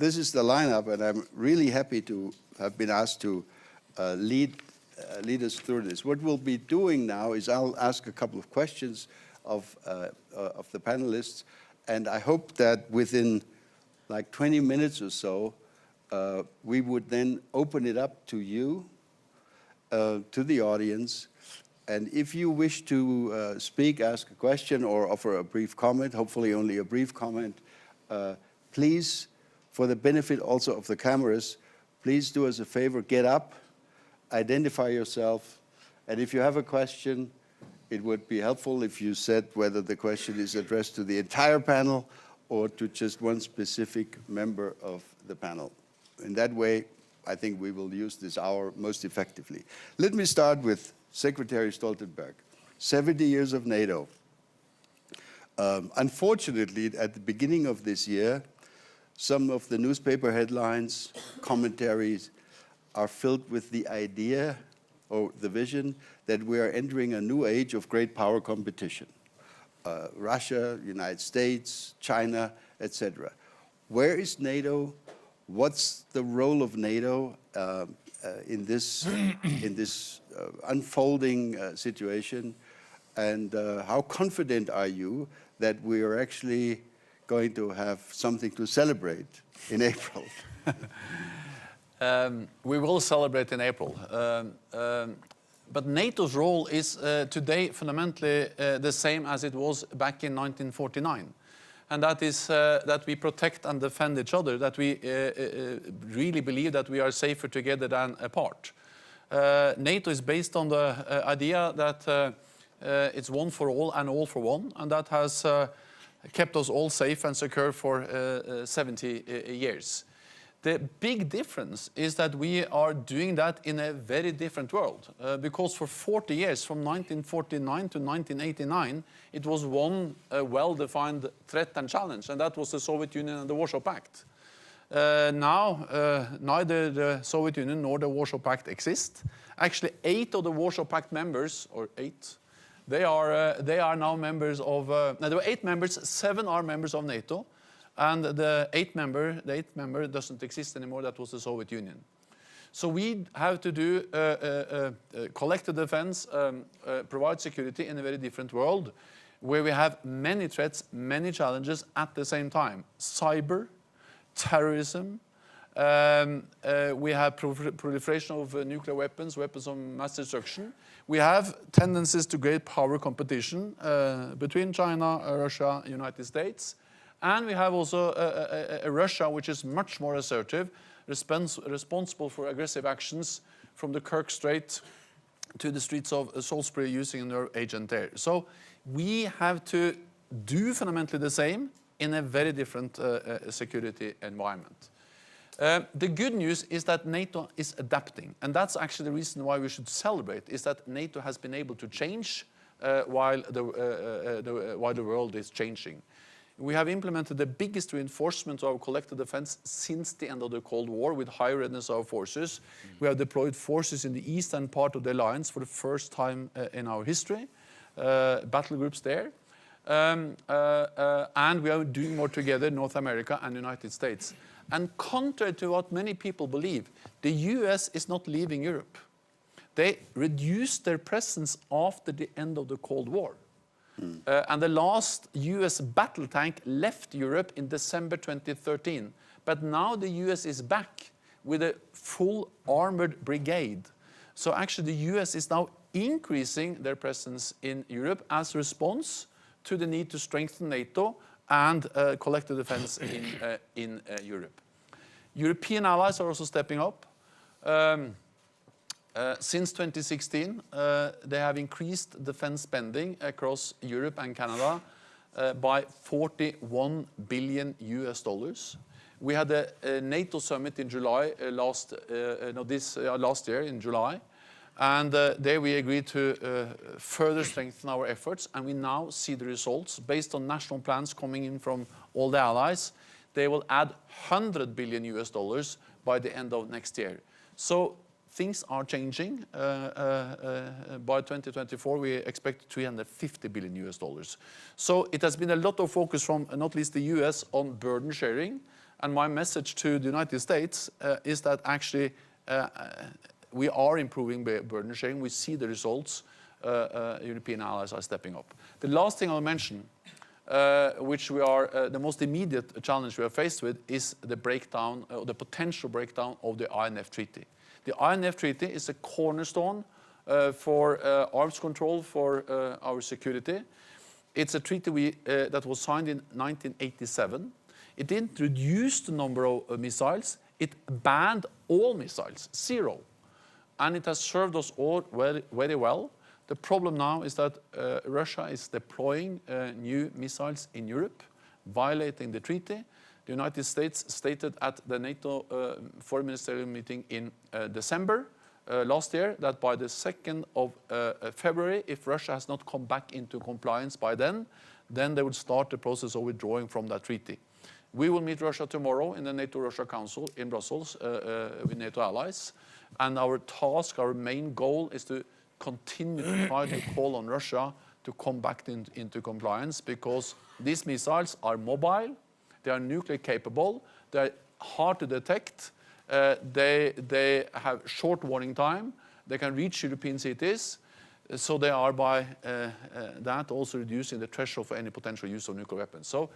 this is the lineup, and I'm really happy to have been asked to lead us through this. What we'll be doing now is I'll ask a couple of questions of the panelists, and I hope that within like 20 minutes or so, we would then open it up to you, to the audience. And if you wish to speak, ask a question, or offer a brief comment, hopefully only a brief comment, please, for the benefit also of the cameras, please do us a favor, get up, identify yourself, and if you have a question, it would be helpful if you said whether the question is addressed to the entire panel or to just one specific member of the panel. In that way, I think we will use this hour most effectively. Let me start with Secretary Stoltenberg. 70 years of NATO. Unfortunately, at the beginning of this year, some of the newspaper headlines, commentaries, are filled with the idea or the vision that we are entering a new age of great power competition. Russia, United States, China, etc. Where is NATO? What's the role of NATO in this unfolding situation? And how confident are you that we are actually going to have something to celebrate in April? We will celebrate in April. But NATO's role is today fundamentally the same as it was back in 1949. And that is that we protect and defend each other, that we really believe that we are safer together than apart. NATO is based on the idea that it's one for all and all for one, and that has kept us all safe and secure for 70 years. The big difference is that we are doing that in a very different world, because for 40 years, from 1949 to 1989, it was one well-defined threat and challenge, and that was the Soviet Union and the Warsaw Pact. Now, neither the Soviet Union nor the Warsaw Pact exist. Actually, 8 of the Warsaw Pact members, or 8, they are now members of, there were 8 members, 7 are members of NATO, and the eighth member doesn't exist anymore. That was the Soviet Union. So we have to do collective defense, provide security in a very different world, where we have many threats, many challenges at the same time. Cyber, terrorism, we have proliferation of nuclear weapons, weapons of mass destruction. We have tendencies to great power competition between China, Russia, United States. And we have also a Russia which is much more assertive, responsible for aggressive actions from the Kerch Strait to the streets of Salisbury using their agent there. So we have to do fundamentally the same in a very different security environment. The good news is that NATO is adapting, and that's actually the reason why we should celebrate, is that NATO has been able to change while the world is changing. We have implemented the biggest reinforcement of our collective defense since the end of the Cold War, with high readiness of our forces. We have deployed forces in the eastern part of the alliance for the first time in our history, battle groups there. And we are doing more together, North America and United States. And contrary to what many people believe, the US is not leaving Europe. They reduced their presence after the end of the Cold War. And the last US battle tank left Europe in December 2013. But now the US is back with a full armored brigade. So actually the US is now increasing their presence in Europe as a response to the need to strengthen NATO and collective defense in Europe. European allies are also stepping up. Since 2016, they have increased defense spending across Europe and Canada by $41 billion. We had a NATO summit in July last year in July, and there we agreed to further strengthen our efforts, and we now see the results based on national plans coming in from all the allies. They will add $100 billion by the end of next year. So things are changing. By 2024, we expect $350 billion. So it has been a lot of focus from not least the US on burden sharing And my message to the United States is that actually we are improving burden sharing. We see the results. European allies are stepping up. The last thing I'll mention, which we are the most immediate challenge we are faced with, is the breakdown, the potential breakdown of the INF Treaty. The INF Treaty is a cornerstone for arms control for our security. It's a treaty that was signed in 1987. It introduced the number of missiles. It banned all missiles, 0. And it has served us all very, very well. The problem now is that Russia is deploying new missiles in Europe, violating the treaty. The United States stated at the NATO foreign ministerial meeting in December last year that by the 2nd of February, if Russia has not come back into compliance by then they would start the process of withdrawing from that treaty. We will meet Russia tomorrow in the NATO-Russia Council in Brussels with NATO allies. And our task, our main goal is to continue to try to call on Russia to come back into compliance, because these missiles are mobile, they are nuclear capable, they are hard to detect, they have short warning time, they can reach European cities, so they are by that also reducing the threshold for any potential use of nuclear weapons. So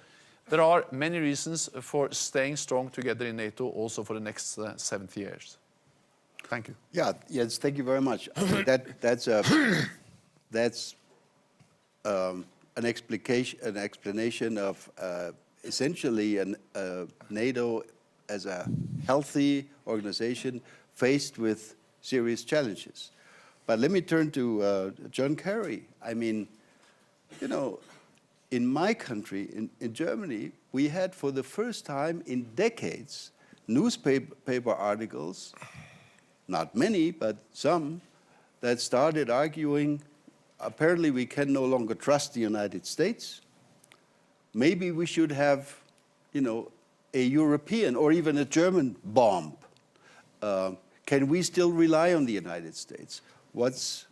there are many reasons for staying strong together in NATO also for the next 70 years. Thank you. Yeah, yes, thank you very much. I mean, that's an explanation of essentially NATO as a healthy organization faced with serious challenges. But let me turn to John Kerry. I mean, you know, in my country, in Germany, we had for the first time in decades newspaper articles, not many, but some, that started arguing, apparently we can no longer trust the United States. Maybe we should have, you know, a European or even a German bomb. Can we still rely on the United States? What's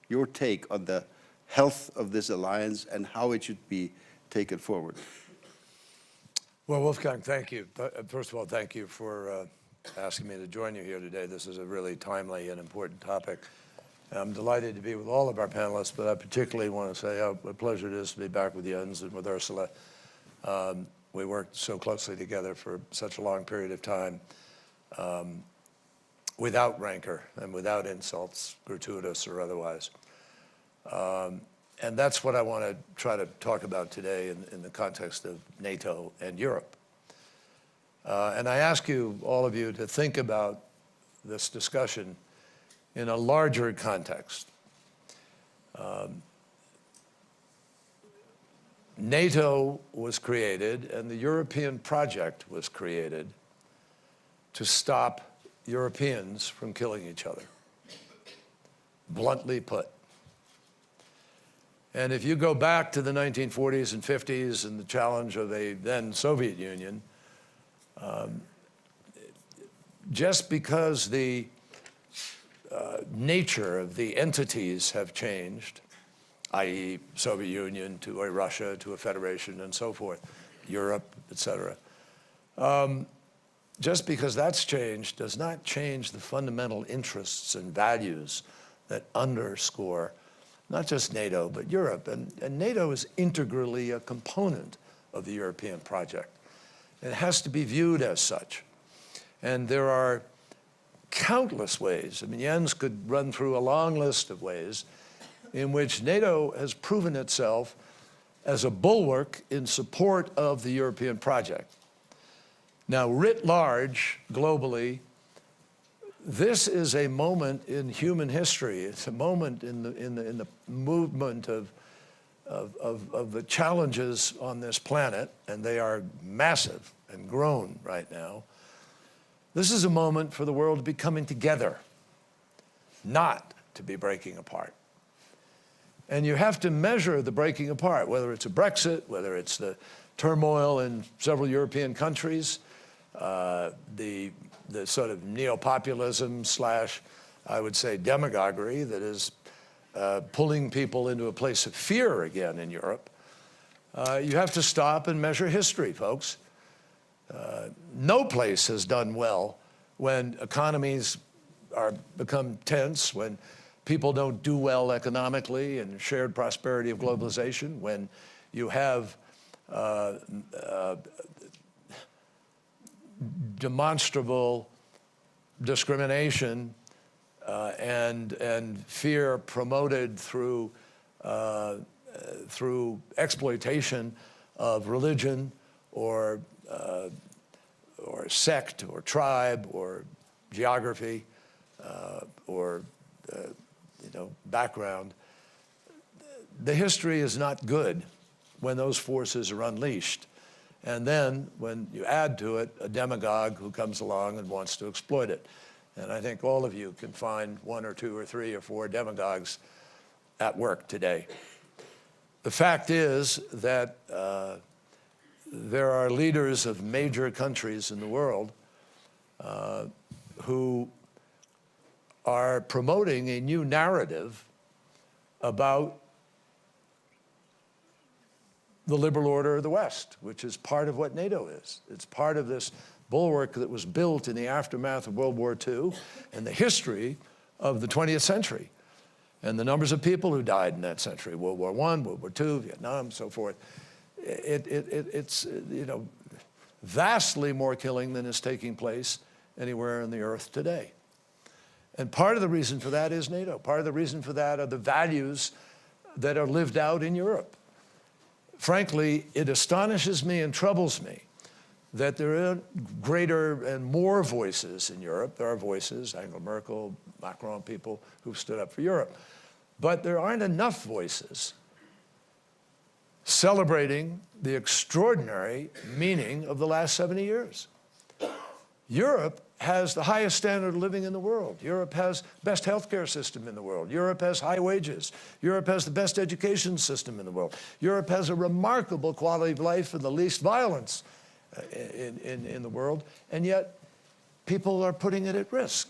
your take on the health of this alliance and how it should be taken forward? Well, Wolfgang, thank you. First of all, thank you for asking me to join you here today. This is a really timely and important topic. I'm delighted to be with all of our panelists, but I particularly want to say how a pleasure it is to be back with Jens and with Ursula. We worked so closely together for such a long period of time, without rancor and without insults, gratuitous or otherwise. And that's what I want to try to talk about today in the context of NATO and Europe. And I ask you, all of you, to think about this discussion in a larger context. NATO was created and the European project was created to stop Europeans from killing each other, bluntly put. And if you go back to the 1940s and 50s and the challenge of a then Soviet Union, just because the nature of the entities have changed, i.e. Soviet Union to a Russia, to a federation and so forth, Europe, etc. Just because that's changed does not change the fundamental interests and values that underscore not just NATO, but Europe. And NATO is integrally a component of the European project. It has to be viewed as such. And there are countless ways, I mean, Jens could run through a long list of ways in which NATO has proven itself as a bulwark in support of the European project. Now, writ large, globally, this is a moment in human history. It's a moment in the movement of the challenges on this planet, and they are massive and grown right now. This is a moment for the world to be coming together, not to be breaking apart. And you have to measure the breaking apart, whether it's a Brexit, whether it's the turmoil in several European countries, the sort of neo-populism slash, I would say, demagoguery that is pulling people into a place of fear again in Europe. You have to stop and measure history, folks. No place has done well when economies become tense, when people don't do well economically and shared prosperity of globalization, when you have demonstrable discrimination and fear promoted through exploitation of religion or sect or tribe or geography or background. The history is not good when those forces are unleashed. And then when you add to it a demagogue who comes along and wants to exploit it. And I think all of you can find 1 or 2 or 3 or 4 demagogues at work today. The fact is that there are leaders of major countries in the world who are promoting a new narrative about the liberal order of the West, which is part of what NATO is. It's part of this bulwark that was built in the aftermath of World War II and the history of the 20th century and the numbers of people who died in that century, World War I, World War II, Vietnam, so forth. It's vastly more killing than is taking place anywhere on the earth today. And part of the reason for that is NATO. Part of the reason for that are the values that are lived out in Europe. Frankly, it astonishes me and troubles me that there are greater and more voices in Europe. There are voices, Angela Merkel, Macron, people who've stood up for Europe. But there aren't enough voices celebrating the extraordinary meaning of the last 70 years. Europe has the highest standard of living in the world. Europe has the best healthcare system in the world. Europe has high wages. Europe has the best education system in the world. Europe has a remarkable quality of life and the least violence in the world, and yet people are putting it at risk.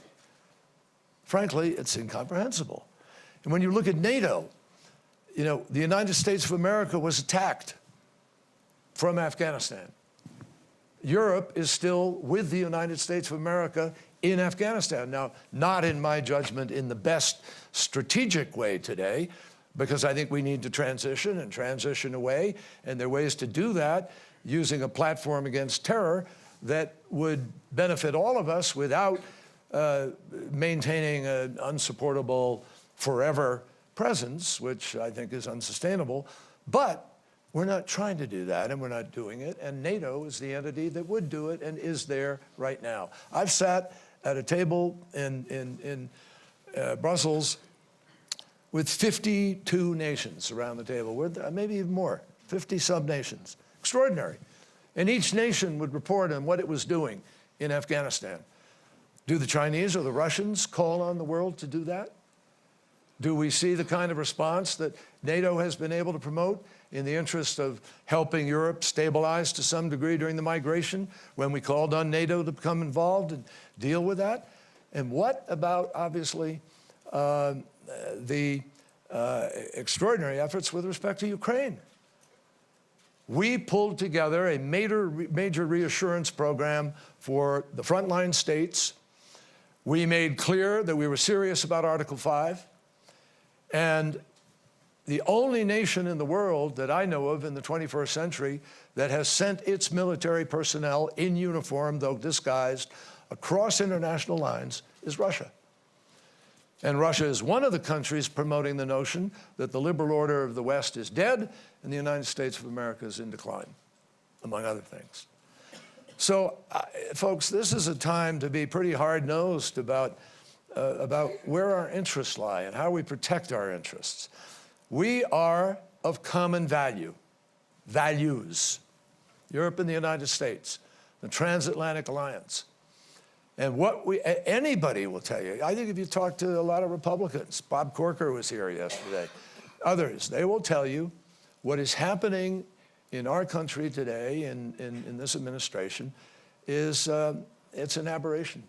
Frankly, it's incomprehensible. And when you look at NATO, the United States of America was attacked from Afghanistan. Europe is still with the United States of America in Afghanistan. Now, not in my judgment in the best strategic way today, because I think we need to transition away, and there are ways to do that using a platform against terror that would benefit all of us without maintaining an unsupportable forever presence, which I think is unsustainable. But we're not trying to do that, and we're not doing it, and NATO is the entity that would do it and is there right now. I've sat at a table in Brussels with 52 nations around the table, maybe even more, 50 sub-nations. Extraordinary. And each nation would report on what it was doing in Afghanistan. Do the Chinese or the Russians call on the world to do that? Do we see the kind of response that NATO has been able to promote in the interest of helping Europe stabilize to some degree during the migration when we called on NATO to become involved and deal with that? And what about, obviously, the extraordinary efforts with respect to Ukraine? We pulled together a major reassurance program for the frontline states. We made clear that we were serious about Article 5. And the only nation in the world that I know of in the 21st century that has sent its military personnel in uniform, though disguised, across international lines is Russia. And Russia is one of the countries promoting the notion that the liberal order of the West is dead and the United States of America is in decline, among other things. So, folks, this is a time to be pretty hard-nosed about where our interests lie and how we protect our interests. We are of common values. Europe and the United States, the transatlantic alliance. And anybody will tell you, I think if you talk to a lot of Republicans, Bob Corker was here yesterday, others, they will tell you what is happening in our country today, in this administration, is it's an aberration.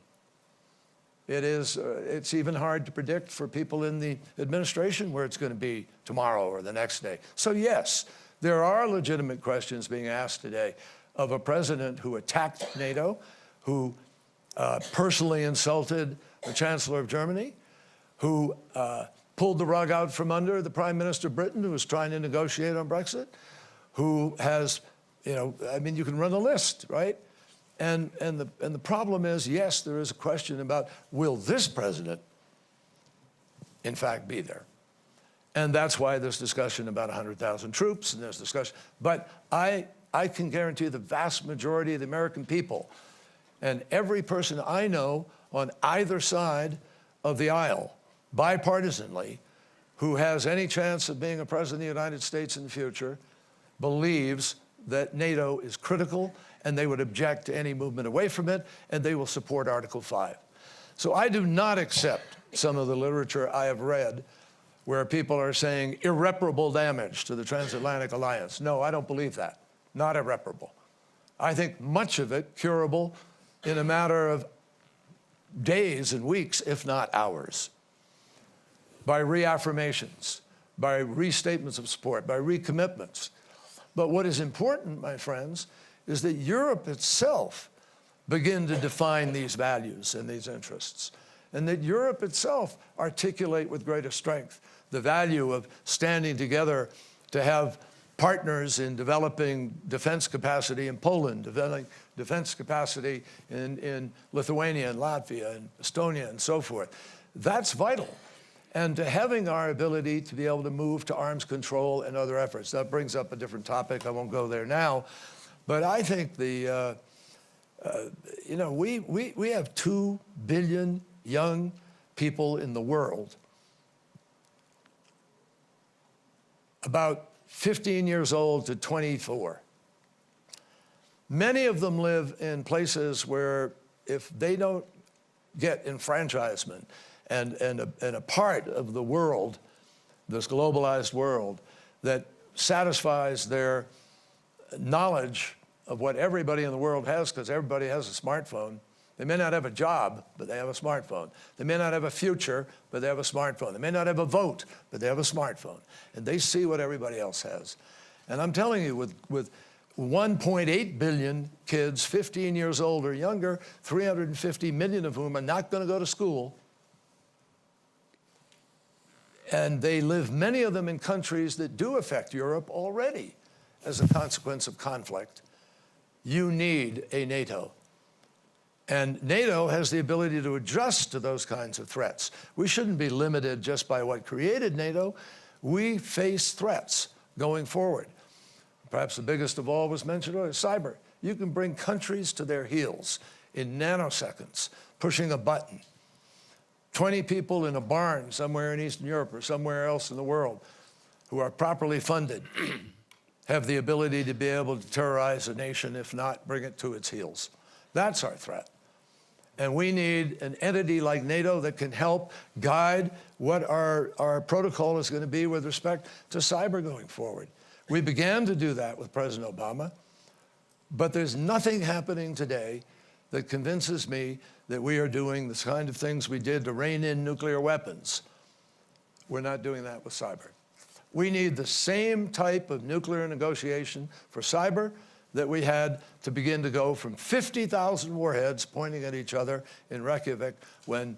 It's even hard to predict for people in the administration where it's going to be tomorrow or the next day. So yes, there are legitimate questions being asked today. of a president who attacked NATO, who personally insulted the Chancellor of Germany, who pulled the rug out from under the Prime Minister of Britain, who was trying to negotiate on Brexit, who has, I mean, you can run the list, right? And the problem is, yes, there is a question about, will this president, in fact, be there? And that's why there's discussion about 100,000 troops, and there's discussion. But I can guarantee the vast majority of the American people, and every person I know on either side of the aisle, bipartisanly, who has any chance of being a president of the United States in the future, believes that NATO is critical, and they would object to any movement away from it, and they will support Article 5. So I do not accept some of the literature I have read where people are saying irreparable damage to the transatlantic alliance. No, I don't believe that. Not irreparable. I think much of it curable in a matter of days and weeks, if not hours, by reaffirmations, by restatements of support, by recommitments. But what is important, my friends, is that Europe itself begin to define these values and these interests, and that Europe itself articulate with greater strength the value of standing together to have partners in developing defense capacity in Poland, developing defense capacity in Lithuania and Latvia and Estonia and so forth. That's vital. And to having our ability to be able to move to arms control and other efforts. That brings up a different topic. I won't go there now. But I think we have 2 billion young people in the world, about 15 years old to 24. Many of them live in places where if they don't get enfranchisement and a part of the world, this globalized world, that satisfies their knowledge of what everybody in the world has, because everybody has a smartphone. They may not have a job, but they have a smartphone. They may not have a future, but they have a smartphone. They may not have a vote, but they have a smartphone. And they see what everybody else has. And I'm telling you, with 1.8 billion kids, 15 years old or younger, 350 million of whom are not going to go to school, and they live, many of them, in countries that do affect Europe already as a consequence of conflict, you need a NATO. And NATO has the ability to adjust to those kinds of threats. We shouldn't be limited just by what created NATO. We face threats going forward. Perhaps the biggest of all was mentioned earlier, cyber. You can bring countries to their heels in nanoseconds, pushing a button. 20 people in a barn somewhere in Eastern Europe or somewhere else in the world who are properly funded have the ability to be able to terrorize a nation, if not bring it to its heels. That's our threat. And we need an entity like NATO that can help guide what our protocol is going to be with respect to cyber going forward. We began to do that with President Obama, but there's nothing happening today that convinces me that we are doing the kind of things we did to rein in nuclear weapons. We're not doing that with cyber. We need the same type of nuclear negotiation for cyber that we had to begin to go from 50,000 warheads pointing at each other in Reykjavik when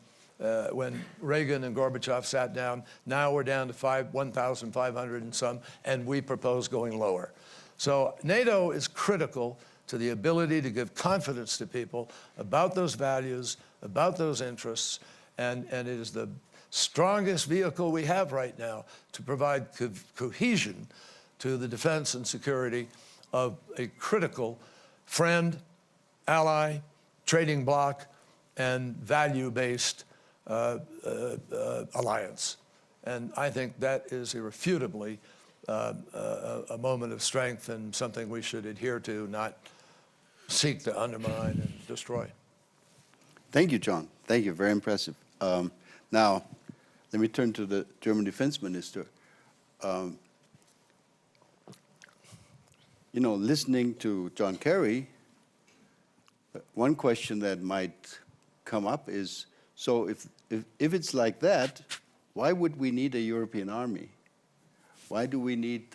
Reagan and Gorbachev sat down. Now we're down to 1,500 and some, and we propose going lower. So NATO is critical to the ability to give confidence to people about those values, about those interests, and it is the strongest vehicle we have right now to provide cohesion to the defense and security of a critical friend, ally, trading bloc, and value-based alliance. And I think that is irrefutably a moment of strength and something we should adhere to, not seek to undermine and destroy. Thank you, John. Thank you. Very impressive. Now, let me turn to the German defense minister. You know, listening to John Kerry, one question that might come up is, so if it's like that, why would we need a European army? Why do we need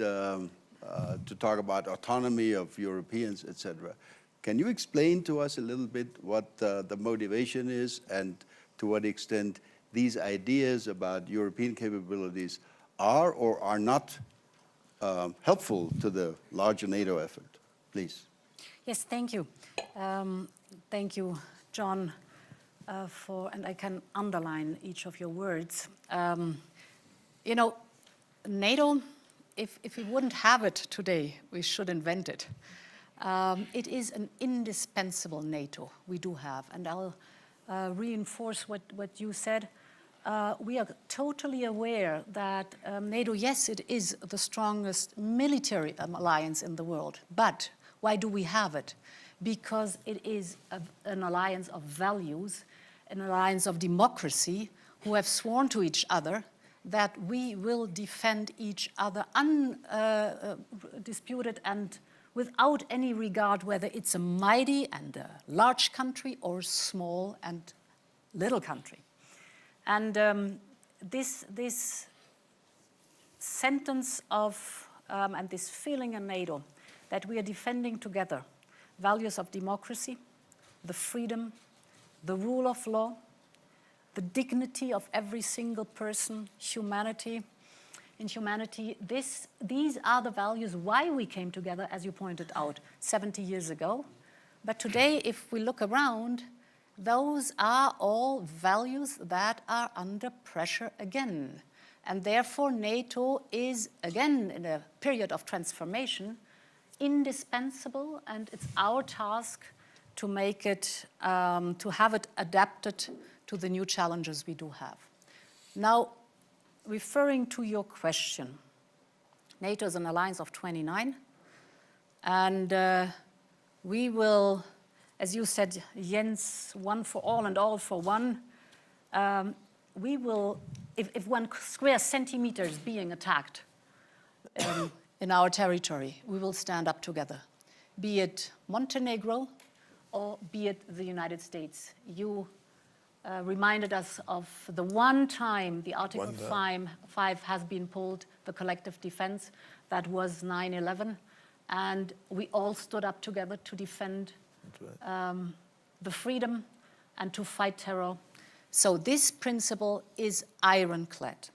to talk about autonomy of Europeans, etc. Can you explain to us a little bit what the motivation is and to what extent these ideas about European capabilities are or are not helpful to the larger NATO effort, please? Yes, thank you. Thank you, John, and I can underline each of your words. You know, NATO, if we wouldn't have it today, we should invent it. It is an indispensable NATO we do have, and I'll reinforce what you said. We are totally aware that NATO, yes, it is the strongest military alliance in the world, but why do we have it? Because it is an alliance of values, an alliance of democracy, who have sworn to each other that we will defend each other undisputed and without any regard whether it's a mighty and a large country or small and little country. And this sentence of, and this feeling in NATO that we are defending together values of democracy, the freedom, the rule of law, the dignity of every single person, humanity. In humanity, these are the values why we came together, as you pointed out, 70 years ago. But today, if we look around, those are all values that are under pressure again. And therefore, NATO is, again, in a period of transformation, indispensable, and it's our task to make it, to have it adapted to the new challenges we do have. Now, referring to your question, NATO is an alliance of 29, and we will, as you said, Jens, one for all and all for one, we will, if 1 square centimeter is being attacked in our territory, we will stand up together, be it Montenegro or be it the United States. You reminded us of the one time the Article 5 has been pulled, the collective defense, that was 9/11, and we all stood up together to defend the freedom and to fight terror. So this principle is ironclad.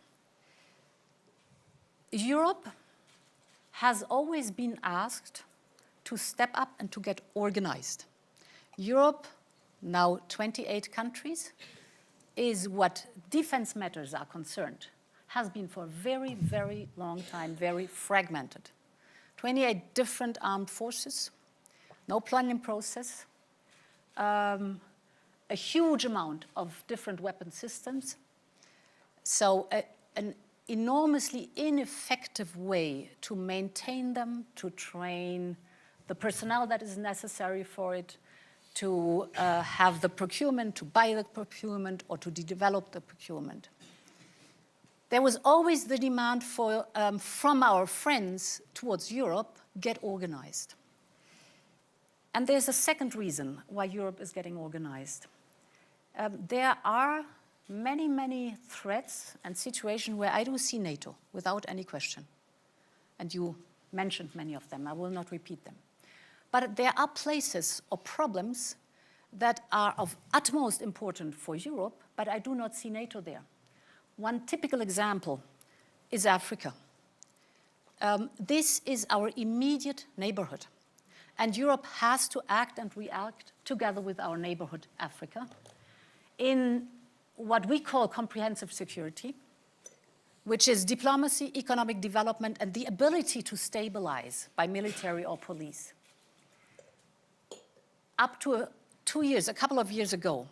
Europe has always been asked to step up and to get organized. Europe, now 28 countries, is what defense matters are concerned, has been for a very, very long time, very fragmented. 28 different armed forces, no planning process, a huge amount of different weapon systems. So an enormously ineffective way to maintain them, to train the personnel that is necessary for it, to have the procurement, to buy the procurement, or to develop the procurement. There was always the demand for, from our friends towards Europe, get organized. And there's a second reason why Europe is getting organized. There are many, many threats and situations where I do see NATO, without any question. And you mentioned many of them. I will not repeat them. But there are places or problems that are of utmost importance for Europe, but I do not see NATO there. One typical example is Africa. This is our immediate neighborhood, and Europe has to act and react together with our neighborhood, Africa, in what we call comprehensive security, which is diplomacy, economic development, and the ability to stabilize by military or police. Up to a couple of years ago,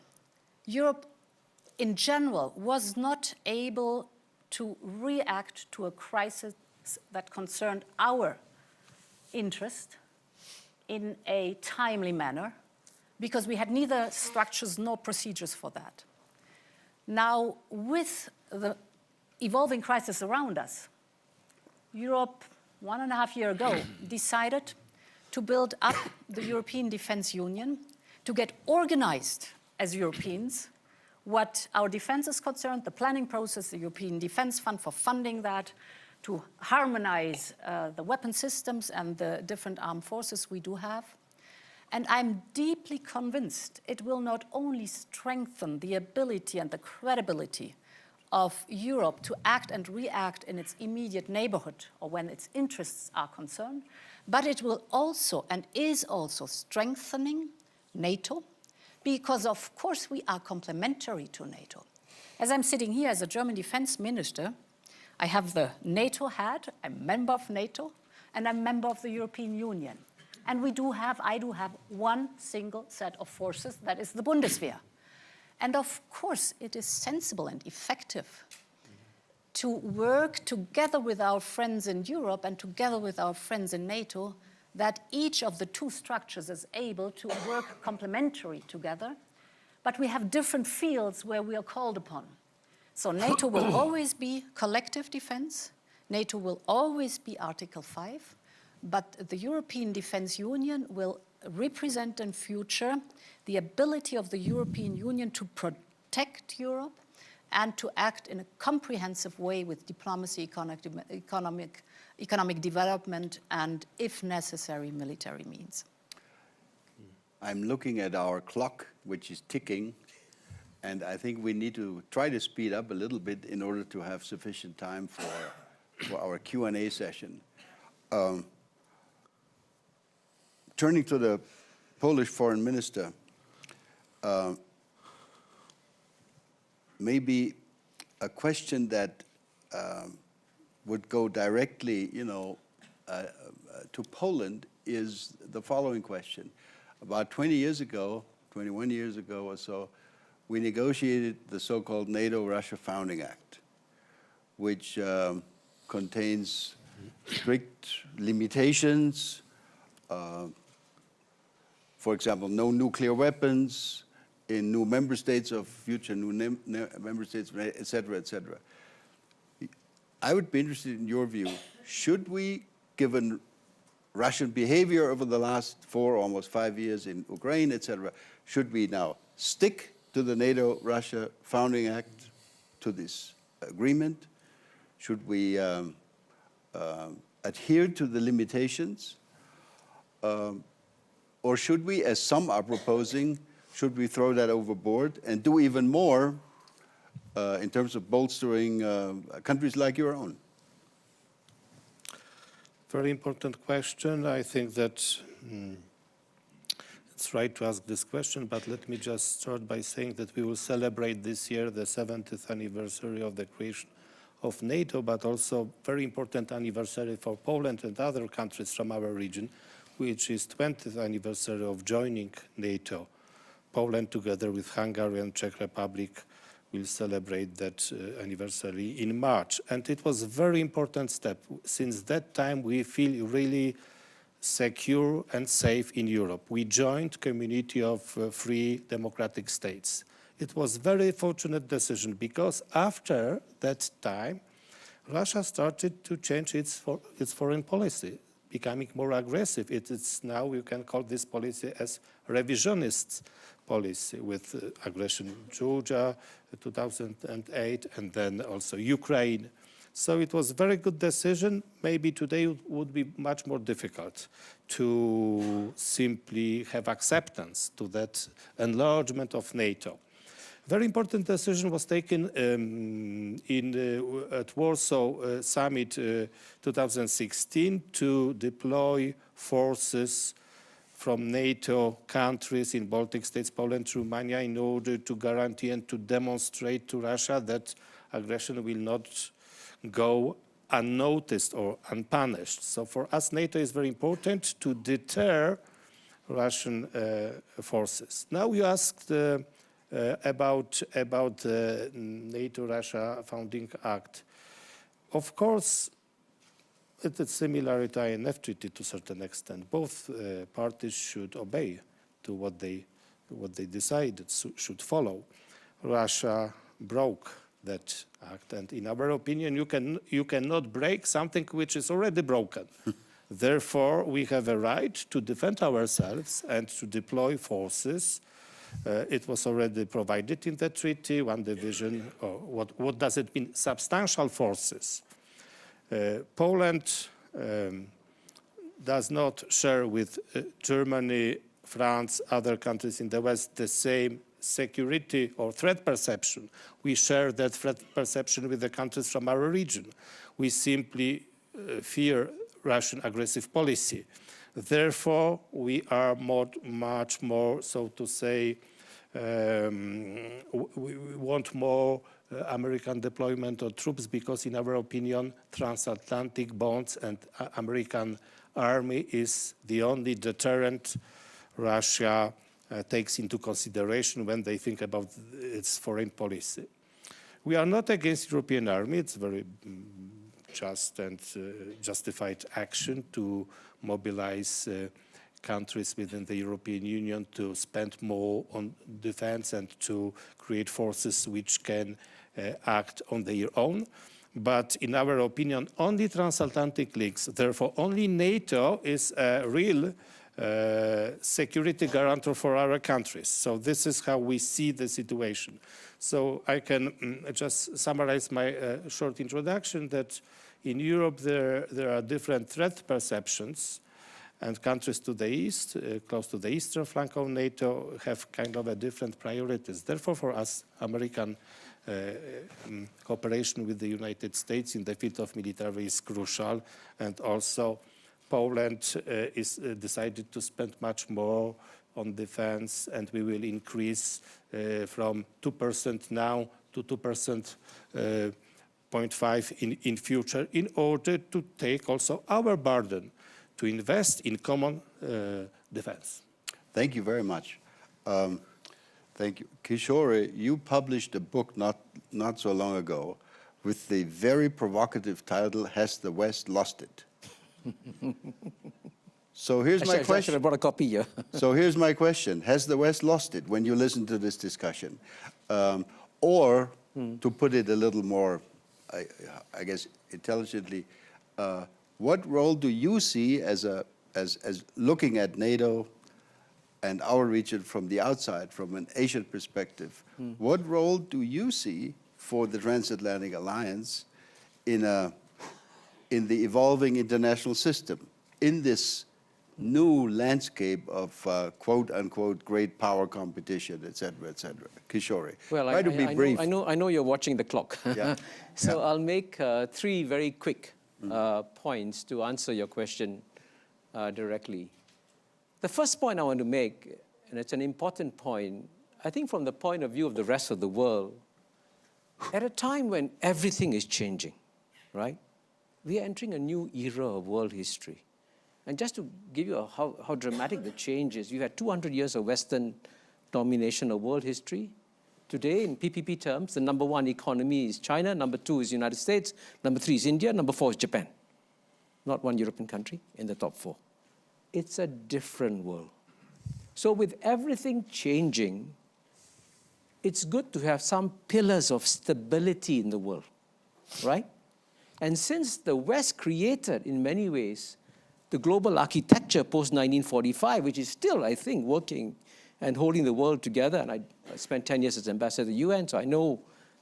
Europe in general was not able to react to a crisis that concerned our interest in a timely manner, because we had neither structures nor procedures for that. Now, with the evolving crisis around us, Europe, 1.5 years ago, decided to build up the European Defense Union, to get organized as Europeans, what our defense is concerned, the planning process, the European Defense Fund for funding that, to harmonize the weapon systems and the different armed forces we do have. And I'm deeply convinced it will not only strengthen the ability and the credibility of Europe to act and react in its immediate neighborhood or when its interests are concerned, but it will also and is also strengthening NATO, because of course we are complementary to NATO. As I'm sitting here as a German defense minister, I have the NATO hat, I'm a member of NATO, and I'm a member of the European Union. And I do have one single set of forces, that is the Bundeswehr. And of course, it is sensible and effective to work together with our friends in Europe and together with our friends in NATO, that each of the two structures is able to work complementary together, but we have different fields where we are called upon. So NATO will always be collective defense, NATO will always be Article 5, but the European Defense Union will represent in future the ability of the European Union to protect Europe and to act in a comprehensive way with diplomacy, economic development, and, if necessary, military means. I'm looking at our clock, which is ticking, and I think we need to try to speed up a little bit in order to have sufficient time for our Q&A session. Turning to the Polish foreign minister, maybe a question that would go directly, to Poland is the following question. About 21 years ago or so, we negotiated the so-called NATO-Russia Founding Act, which contains strict limitations, for example, no nuclear weapons in new member states of future new member states, et cetera, et cetera. I would be interested in your view. Should we, given Russian behavior over the last 4, almost 5 years in Ukraine, et cetera, should we now stick to the NATO-Russia Founding Act, to this agreement? Should we adhere to the limitations? Or should we, as some are proposing, should we throw that overboard and do even more in terms of bolstering countries like your own? Very important question. I think that it's right to ask this question, but let me just start by saying that we will celebrate this year the 70th anniversary of the creation of NATO, but also very important anniversary for Poland and other countries from our region, which is 20th anniversary of joining NATO. Poland, together with Hungary and Czech Republic, will celebrate that anniversary in March. And it was a very important step. Since that time, we feel really secure and safe in Europe. We joined community of free democratic states. It was a very fortunate decision because after that time, Russia started to change its foreign policy, becoming more aggressive. It's now, you can call this policy as revisionist policy, with aggression in Georgia, 2008, and then also Ukraine. So it was a very good decision. Maybe today it would be much more difficult to simply have acceptance to that enlargement of NATO. Very important decision was taken at Warsaw Summit 2016 to deploy forces from NATO countries in Baltic states, Poland, Romania, in order to guarantee and to demonstrate to Russia that aggression will not go unnoticed or unpunished. So for us, NATO is very important to deter Russian forces. Now you asked about the NATO-Russia Founding Act. Of course, it's a similar to INF Treaty to a certain extent. Both parties should obey to what they decided should follow. Russia broke that act, and in our opinion, you cannot break something which is already broken. Therefore, we have a right to defend ourselves and to deploy forces. It was already provided in the treaty, one division, or what does it mean? Substantial forces. Poland does not share with Germany, France, other countries in the West the same security or threat perception. We share that threat perception with the countries from our region. We simply fear Russian aggressive policy. Therefore, we are much more, so to say, we want more American deployment of troops because, in our opinion, transatlantic bonds and American army is the only deterrent Russia takes into consideration when they think about its foreign policy. We are not against European army. It's very just and justified action to mobilize countries within the European Union to spend more on defense and to create forces which can act on their own. But in our opinion, only transatlantic links, therefore only NATO is a real security guarantor for our countries. So this is how we see the situation. So I can just summarize my short introduction that in Europe there are different threat perceptions, and countries to the east, close to the eastern flank of NATO, have kind of a different priorities. Therefore, for us, American cooperation with the United States in the field of military is crucial, and also Poland is decided to spend much more on defense, and we will increase from 2% now to 2%, 0.5 in future, in order to take also our burden to invest in common defense. Thank you very much. Thank you. Kishore, you published a book not so long ago with the very provocative title, Has the West Lost It? So here's my question. I should have brought a copy here. So here's my question. Has the West lost it when you listen to this discussion? Or, to put it a little more, I guess, intelligently, what role do you see as looking at NATO and our region from the outside, from an Asian perspective? What role do you see for the transatlantic alliance in the evolving international system, in this new landscape of quote-unquote great power competition, et cetera, et cetera? Kishore, well, try to be brief. I know you're watching the clock. Yeah. So Yeah. I'll make 3 very quick points to answer your question directly. The first point I want to make, and it's an important point, I think from the point of view of the rest of the world, at a time when everything is changing, right? We are entering a new era of world history. And just to give you how dramatic the change is, you had 200 years of Western domination of world history. Today, in PPP terms, the number 1 economy is China, number 2 is the United States, number 3 is India, number 4 is Japan. Not one European country in the top 4. It's a different world. So with everything changing, it's good to have some pillars of stability in the world, right? And since the West created, in many ways, the global architecture post-1945, which is still, I think, working and holding the world together, and I spent 10 years as ambassador to the UN, so I know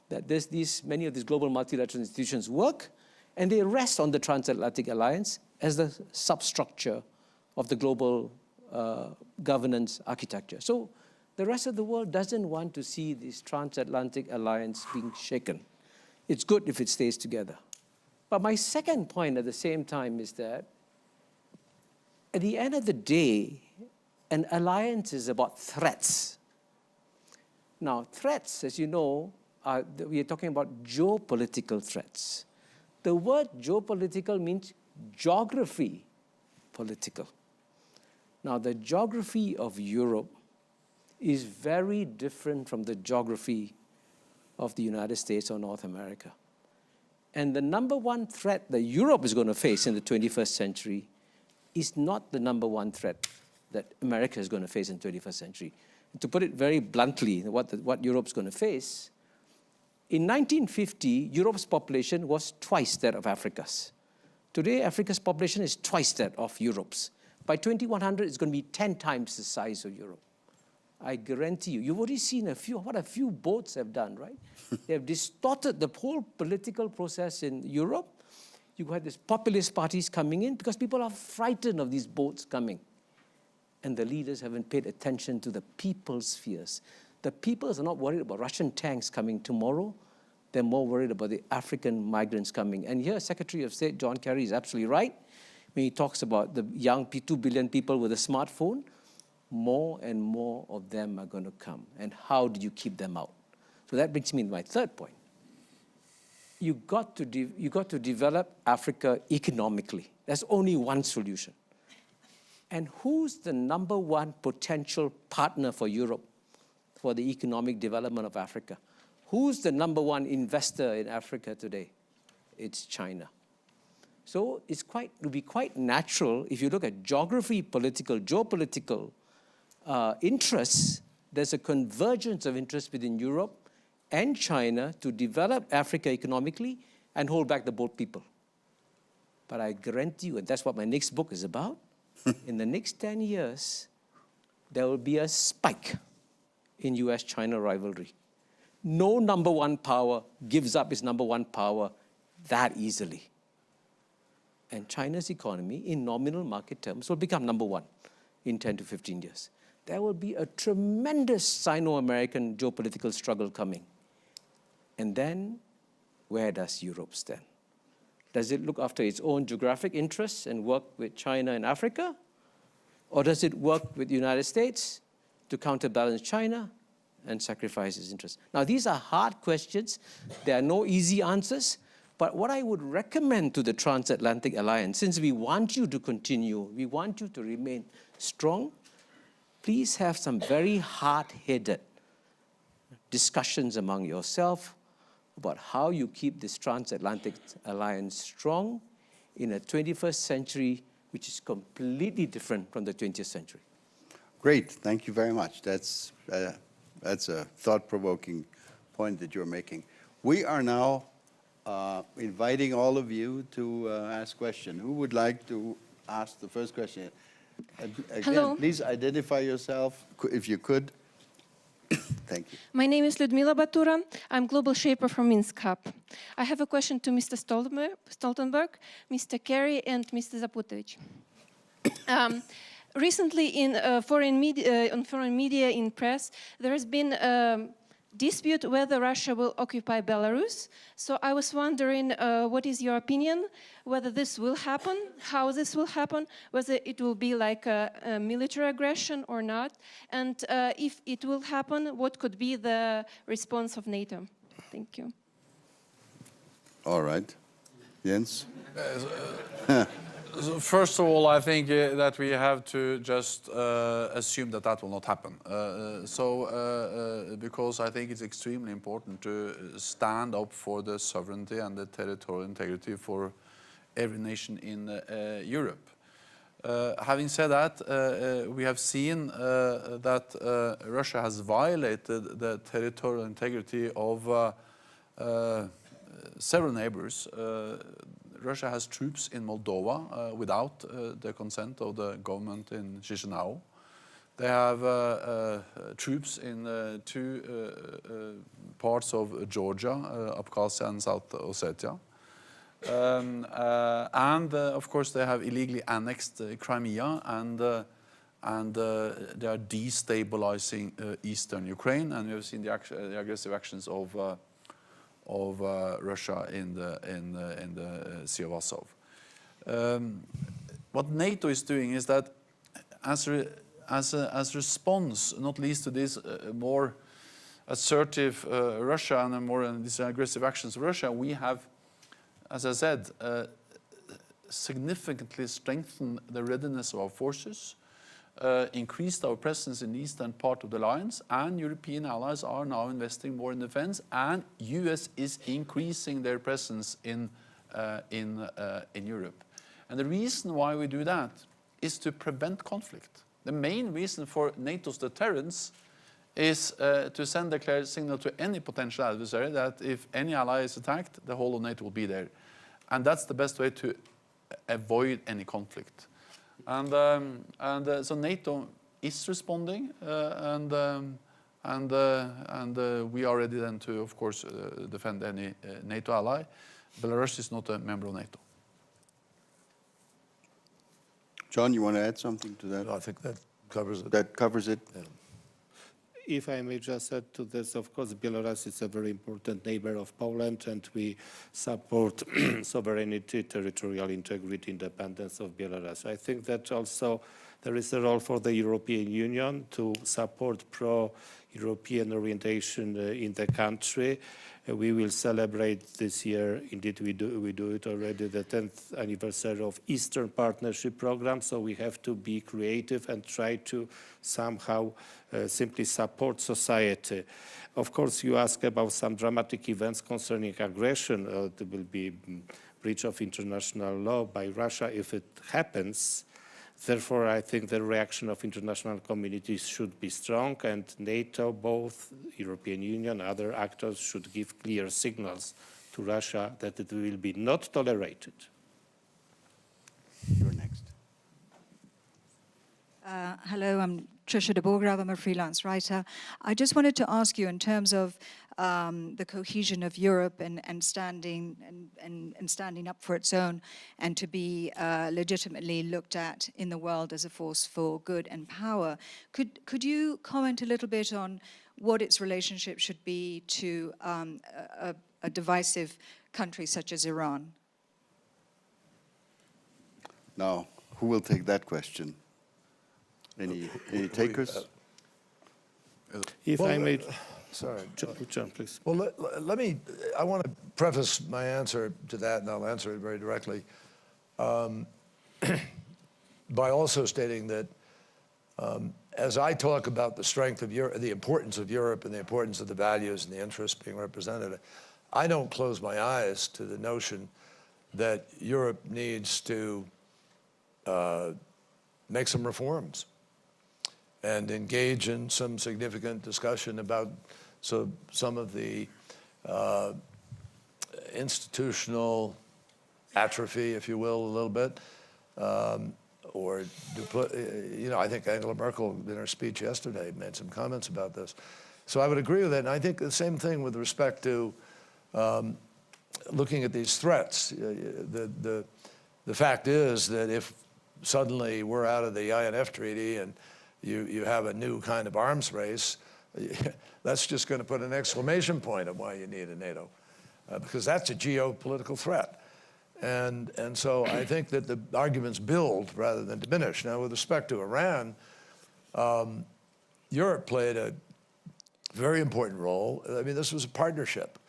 that many of these global multilateral institutions work, and they rest on the transatlantic alliance as the substructure of the global governance architecture. So the rest of the world doesn't want to see this transatlantic alliance being shaken. It's good if it stays together. But my second point at the same time is that at the end of the day, an alliance is about threats. Now, threats, as you know, we are talking about geopolitical threats. The word geopolitical means geography political. Now, the geography of Europe is very different from the geography of the United States or North America. And the number 1 threat that Europe is going to face in the 21st century is not the number 1 threat that America is going to face in the 21st century. To put it very bluntly, what Europe's going to face, in 1950, Europe's population was twice that of Africa's. Today, Africa's population is twice that of Europe's. By 2100, it's going to be 10 times the size of Europe. I guarantee you, you've already seen what a few boats have done, right? They have distorted the whole political process in Europe, You had these populist parties coming in because people are frightened of these boats coming. And the leaders haven't paid attention to the people's fears. The peoples are not worried about Russian tanks coming tomorrow. They're more worried about the African migrants coming. And here, Secretary of State John Kerry is absolutely right when he talks about the young 2 billion people with a smartphone. More and more of them are going to come. And how do you keep them out? So that brings me to my third point. You got to develop Africa economically. There's only one solution. And who's the number one potential partner for Europe for the economic development of Africa? Who's the number one investor in Africa today? It's China. So it would be quite natural if you look at geography, geopolitical interests, there's a convergence of interest within Europe and China to develop Africa economically and hold back the boat people. But I guarantee you, and that's what my next book is about, in the next 10 years, there will be a spike in US-China rivalry. No number one power gives up its number one power that easily. And China's economy, in nominal market terms, will become number one in 10 to 15 years. There will be a tremendous Sino-American geopolitical struggle coming. And then, where does Europe stand? Does it look after its own geographic interests and work with China and Africa? Or does it work with the United States to counterbalance China and sacrifice its interests? Now, these are hard questions. There are no easy answers. But what I would recommend to the Transatlantic Alliance, since we want you to continue, we want you to remain strong, please have some very hard-headed discussions among yourself about how you keep this Transatlantic Alliance strong in a 21st century which is completely different from the 20th century. Great, thank you very much. That's a thought-provoking point that you're making. We are now inviting all of you to ask questions. Who would like to ask the first question? Again, Hello. Please identify yourself, if you could. Thank you. My name is Ludmila Batura. I'm Global Shaper from Minsk Hub. I have a question to Mr. Stoltenberg, Mr. Kerry, and Mr. Zaputovich. Recently, in foreign media, in press, there has been a dispute whether Russia will occupy Belarus. So I was wondering, what is your opinion, whether this will happen, how this will happen, whether it will be like a military aggression or not, and if it will happen, what could be the response of NATO? Thank you. All right. Jens? So first of all, I think that we have to just assume that that will not happen. Because I think it's extremely important to stand up for the sovereignty and the territorial integrity for every nation in Europe. Having said that, we have seen that Russia has violated the territorial integrity of several neighbors. Russia has troops in Moldova without the consent of the government in Chisinau. They have troops in two parts of Georgia, Abkhazia and South Ossetia. Of course, they have illegally annexed Crimea, and they are destabilizing eastern Ukraine. And we have seen the aggressive actions of Russia in the Sea of Azov. What NATO is doing is that, as a response, not least to this more assertive Russia and more these aggressive actions of Russia, we have, as I said, significantly strengthened the readiness of our forces, increased our presence in the eastern part of the alliance, and European allies are now investing more in defense, and US is increasing their presence in Europe. And the reason why we do that is to prevent conflict. The main reason for NATO's deterrence is to send a clear signal to any potential adversary that if any ally is attacked, the whole of NATO will be there. And that's the best way to avoid any conflict. So NATO is responding, and we are ready then to, of course, defend any NATO ally. Belarus is not a member of NATO. John, you want to add something to that? I think that covers it. That covers it? Yeah. If I may just add to this, of course, Belarus is a very important neighbor of Poland, and we support sovereignty, territorial integrity, independence of Belarus. I think that also there is a role for the European Union to support pro-European orientation in the country. We will celebrate this year, indeed we do it already, the 10th anniversary of Eastern Partnership Program, so we have to be creative and try to somehow simply support society. Of course, you ask about some dramatic events concerning aggression. There will be breach of international law by Russia if it happens. Therefore, I think the reaction of international communities should be strong, and NATO, both European Union, other actors should give clear signals to Russia that it will be not tolerated. You're next. Hello, I'm Trisha de Borgrav. I'm a freelance writer. I just wanted to ask you, in terms of the cohesion of Europe and standing up for its own, and to be legitimately looked at in the world as a force for good and power, could you comment a little bit on what its relationship should be to a divisive country such as Iran? Now, who will take that question? Any takers? If Well, I may, Sorry. John, please. Well, I want to preface my answer to that, and I'll answer it very directly, by also stating that as I talk about the strength of Europe, the importance of Europe and the importance of the values and the interests being represented, I don't close my eyes to the notion that Europe needs to make some reforms and engage in some significant discussion about some of the institutional atrophy, if you will, a little bit, I think Angela Merkel in her speech yesterday made some comments about this. So I would agree with that, and I think the same thing with respect to looking at these threats. The fact is that if suddenly we're out of the INF Treaty and you have a new kind of arms race, that's just going to put an exclamation point on why you need a NATO, because that's a geopolitical threat. And so I think that the arguments build rather than diminish. Now, with respect to Iran, Europe played a very important role. I mean, this was a partnership,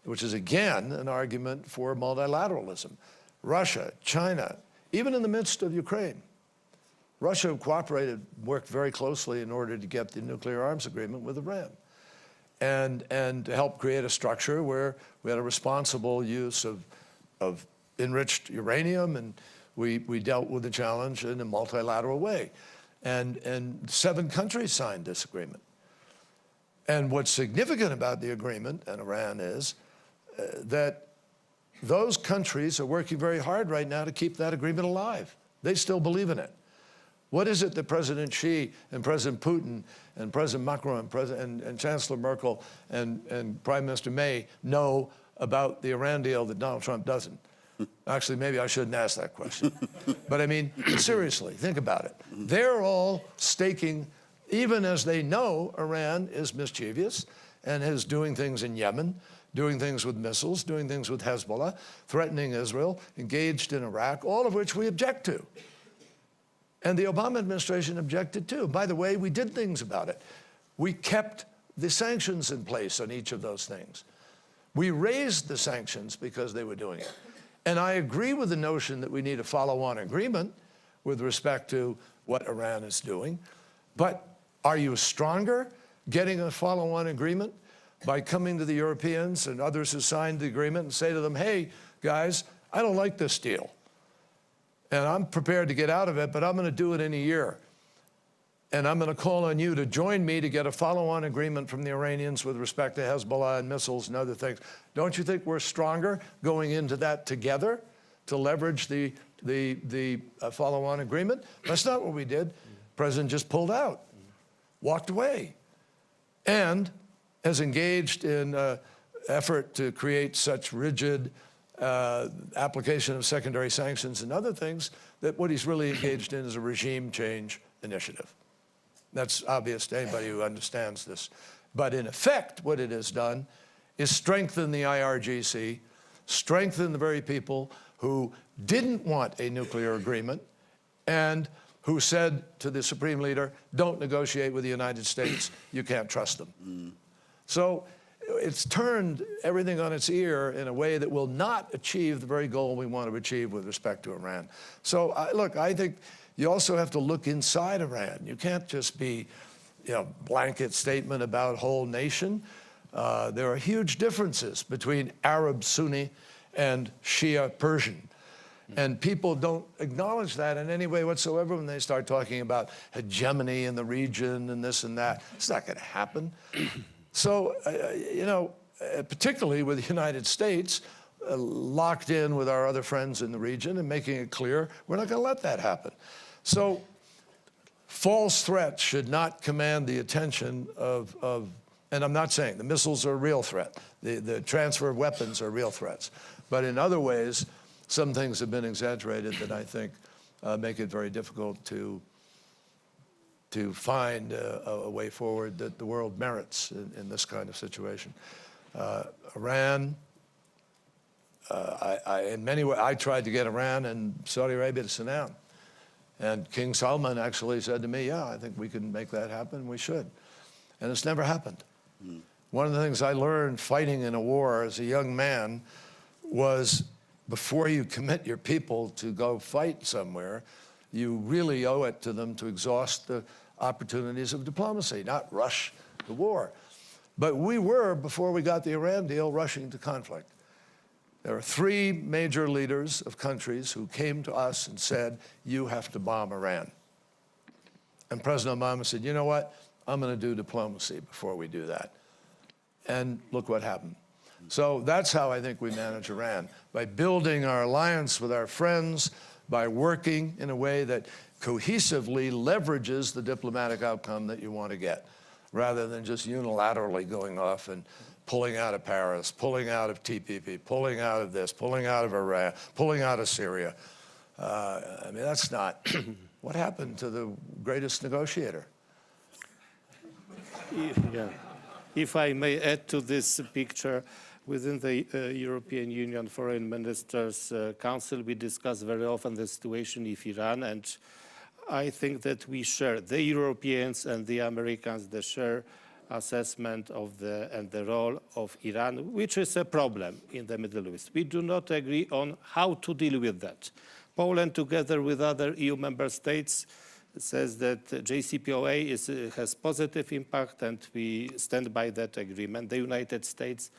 which is, again, an argument for multilateralism. Russia, China, even in the midst of Ukraine, Russia cooperated, worked very closely in order to get the nuclear arms agreement with Iran, and to help create a structure where we had a responsible use of enriched uranium, and we dealt with the challenge in a multilateral way. And 7 countries signed this agreement. And what's significant about the agreement and Iran is that those countries are working very hard right now to keep that agreement alive. They still believe in it. What is it that President Xi and President Putin and President Macron and Chancellor Merkel and Prime Minister May know about the Iran deal that Donald Trump doesn't? Actually, maybe I shouldn't ask that question. But I mean, seriously, think about it. They're all staking, even as they know Iran is mischievous and is doing things in Yemen, doing things with missiles, doing things with Hezbollah, threatening Israel, engaged in Iraq, all of which we object to. And the Obama administration objected too. By the way, we did things about it. We kept the sanctions in place on each of those things. We raised the sanctions because they were doing it. And I agree with the notion that we need a follow-on agreement with respect to what Iran is doing. But are you stronger getting a follow-on agreement by coming to the Europeans and others who signed the agreement and say to them, hey, guys, I don't like this deal. And I'm prepared to get out of it, but I'm going to do it in a year. And I'm going to call on you to join me to get a follow-on agreement from the Iranians with respect to Hezbollah and missiles and other things. Don't you think we're stronger going into that together to leverage the follow-on agreement? That's not what we did. The president just pulled out, walked away, and has engaged in an effort to create such rigid application of secondary sanctions and other things, that what he's really engaged in is a regime change initiative. That's obvious to anybody who understands this. But in effect, what it has done is strengthen the IRGC, strengthen the very people who didn't want a nuclear agreement and who said to the Supreme Leader, don't negotiate with the United States, you can't trust them. So it's turned everything on its ear in a way that will not achieve the very goal we want to achieve with respect to Iran. So look, I think you also have to look inside Iran. You can't just be, blanket statement about whole nation. There are huge differences between Arab Sunni and Shia Persian. And people don't acknowledge that in any way whatsoever when they start talking about hegemony in the region and this and that. It's not going to happen. So, particularly with the United States, locked in with our other friends in the region and making it clear we're not going to let that happen. So false threats should not command the attention of, and I'm not saying the missiles are a real threat, the transfer of weapons are real threats, but in other ways, some things have been exaggerated that I think make it very difficult to find a way forward that the world merits in this kind of situation. Iran, in many ways, I tried to get Iran and Saudi Arabia to sit down. And King Salman actually said to me, yeah, I think we can make that happen, we should. And it's never happened. One of the things I learned fighting in a war as a young man was before you commit your people to go fight somewhere, you really owe it to them to exhaust the opportunities of diplomacy, not rush the war. But we were, before we got the Iran deal, rushing to conflict. There are 3 major leaders of countries who came to us and said, you have to bomb Iran. And President Obama said, you know what? I'm going to do diplomacy before we do that. And look what happened. So that's how I think we manage Iran, by building our alliance with our friends, by working in a way that cohesively leverages the diplomatic outcome that you want to get, rather than just unilaterally going off and pulling out of Paris, pulling out of TPP, pulling out of this, pulling out of Iran, pulling out of Syria. I mean, that's not what happened to the greatest negotiator. Yeah. If I may add to this picture, within the European Union Foreign Ministers Council, we discuss very often the situation in Iran, and I think that we share, the Europeans and the Americans, the share assessment of the role of Iran, which is a problem in the Middle East. We do not agree on how to deal with that. Poland, together with other EU member states, says that JCPOA has positive impact, and we stand by that agreement. The United States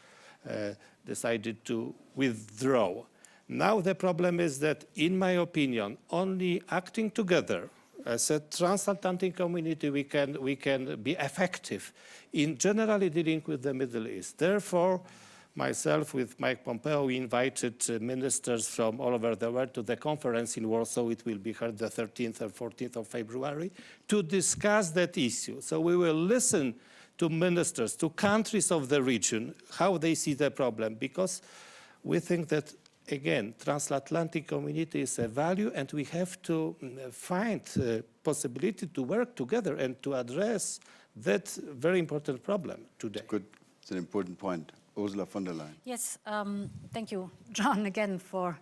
decided to withdraw. Now the problem is that, in my opinion, only acting together as a transatlantic community we can be effective in generally dealing with the Middle East. Therefore, myself with Mike Pompeo, we invited ministers from all over the world to the conference in Warsaw. It will be held the 13th and 14th of February to discuss that issue. So we will listen to ministers, to countries of the region, how they see the problem, because we think that, again, transatlantic community is a value, and we have to find a possibility to work together and to address that very important problem today. Good. It's an important point. Ursula von der Leyen. Yes, thank you, John, again for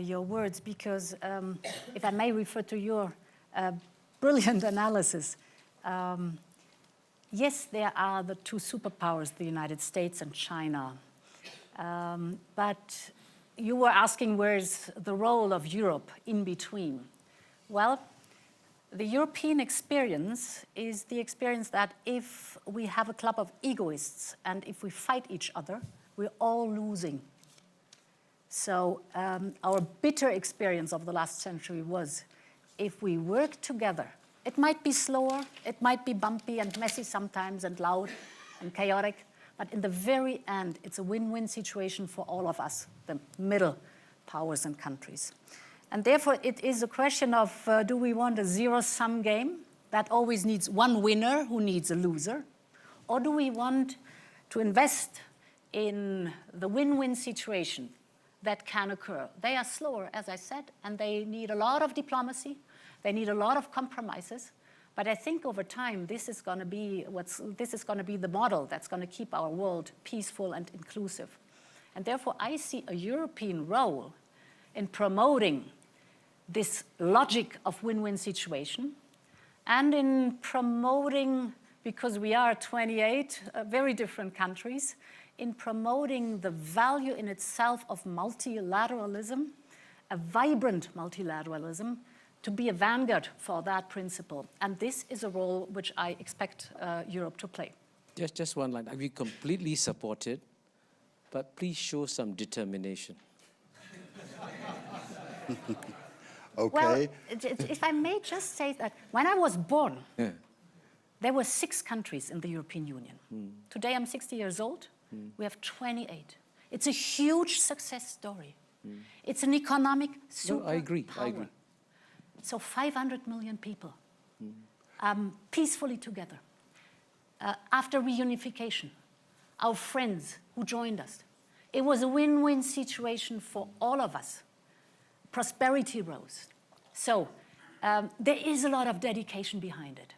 your words, because if I may refer to your brilliant analysis, yes, there are the 2 superpowers, the United States and China, but you were asking where's the role of Europe in between. Well, the European experience is the experience that if we have a club of egoists and if we fight each other, we're all losing. So our bitter experience of the last century was, if we work together, it might be slower, it might be bumpy and messy sometimes and loud and chaotic, but in the very end, it's a win-win situation for all of us, the middle powers and countries. And therefore, it is a question of, do we want a zero-sum game that always needs one winner who needs a loser? Or do we want to invest in the win-win situation that can occur. They are slower, as I said, and they need a lot of diplomacy. They need a lot of compromises. But I think over time, this is going to be the model that's going to keep our world peaceful and inclusive. And therefore, I see a European role in promoting this logic of win-win situation and in promoting, because we are 28 very different countries, in promoting the value in itself of multilateralism, a vibrant multilateralism, to be a vanguard for that principle. And this is a role which I expect Europe to play. Just one line. We completely support it, but please show some determination. Okay. Well, if I may just say that, when I was born, there were 6 countries in the European Union. Today I'm 60 years old. We have 28. It's a huge success story. It's an economic superpower. No, I agree. So 500 million people peacefully together. After reunification, our friends who joined us. It was a win-win situation for all of us. Prosperity rose. So there is a lot of dedication behind it.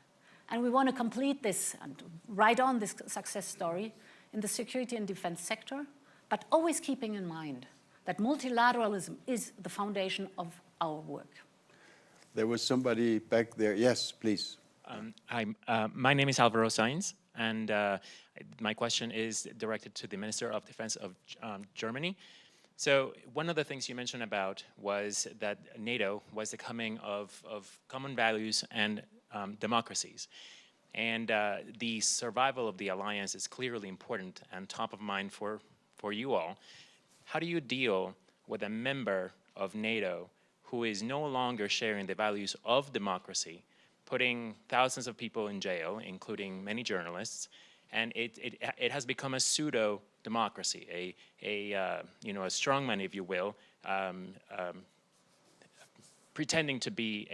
And we want to complete this and write on this success story in the security and defense sector, but always keeping in mind that multilateralism is the foundation of our work. There was somebody back there. Yes, please. Hi, my name is Alvaro Sainz, and my question is directed to the Minister of Defense of Germany. So one of the things you mentioned about was that NATO was the coming of common values and democracies. And the survival of the alliance is clearly important and top of mind for you all. How do you deal with a member of NATO who is no longer sharing the values of democracy, putting thousands of people in jail, including many journalists, and it has become a pseudo-democracy, a strongman, if you will, pretending to be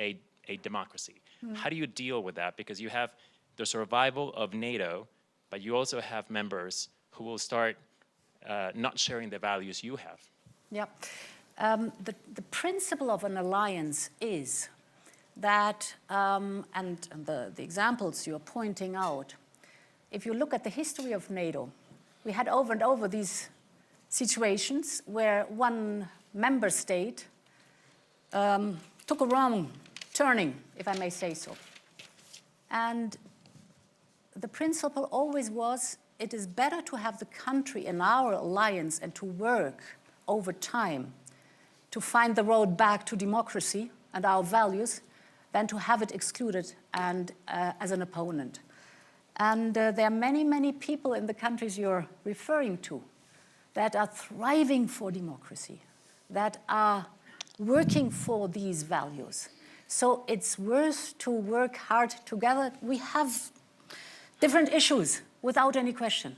a democracy. How do you deal with that? Because you have the survival of NATO, but you also have members who will start not sharing the values you have. Yeah. The principle of an alliance is that, and the examples you're pointing out, if you look at the history of NATO, we had over and over these situations where one member state took a wrong turning, if I may say so. And the principle always was, it is better to have the country in our alliance and to work over time to find the road back to democracy and our values than to have it excluded and as an opponent. And there are many, many people in the countries you're referring to that are thriving for democracy, that are working for these values. So it's worth to work hard together. We have different issues, without any question.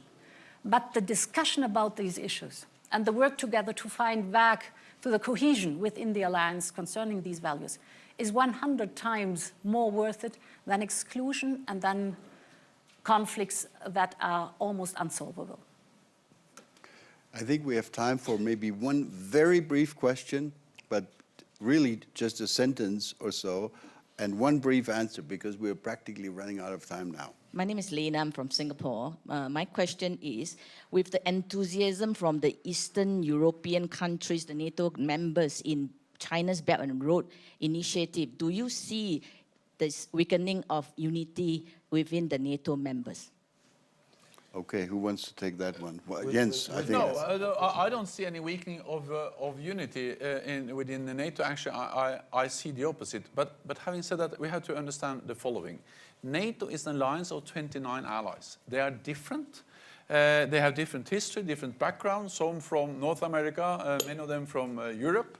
But the discussion about these issues and the work together to find back to the cohesion within the alliance concerning these values is 100 times more worth it than exclusion and then conflicts that are almost unsolvable. I think we have time for maybe one very brief question, but really just a sentence or so, and one brief answer, because we're practically running out of time now. My name is Lena, I'm from Singapore. My question is, with the enthusiasm from the Eastern European countries, the NATO members in China's Belt and Road Initiative, do you see this weakening of unity within the NATO members? Okay, who wants to take that one? Well, Jens, I think. No, I don't see any weakening of unity within the NATO. Actually, I see the opposite. But having said that, we have to understand the following. NATO is an alliance of 29 allies. They are different. They have different history, different backgrounds, some from North America, many of them from Europe.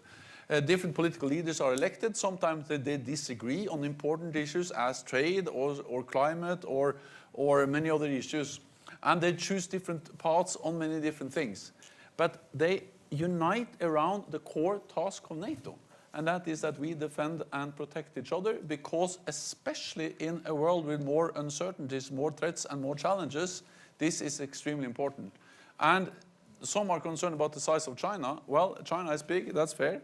Different political leaders are elected. Sometimes they disagree on important issues as trade or climate or many other issues. And they choose different paths on many different things. But they unite around the core task of NATO. And that is that we defend and protect each other, because especially in a world with more uncertainties, more threats and more challenges, this is extremely important. And some are concerned about the size of China. Well, China is big, that's fair.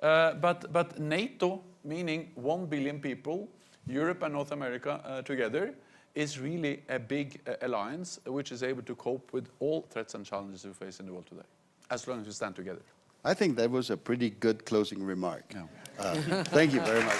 But NATO, meaning 1 billion people, Europe and North America together, is really a big alliance which is able to cope with all threats and challenges we face in the world today, as long as we stand together. I think that was a pretty good closing remark. Yeah. Thank you very much.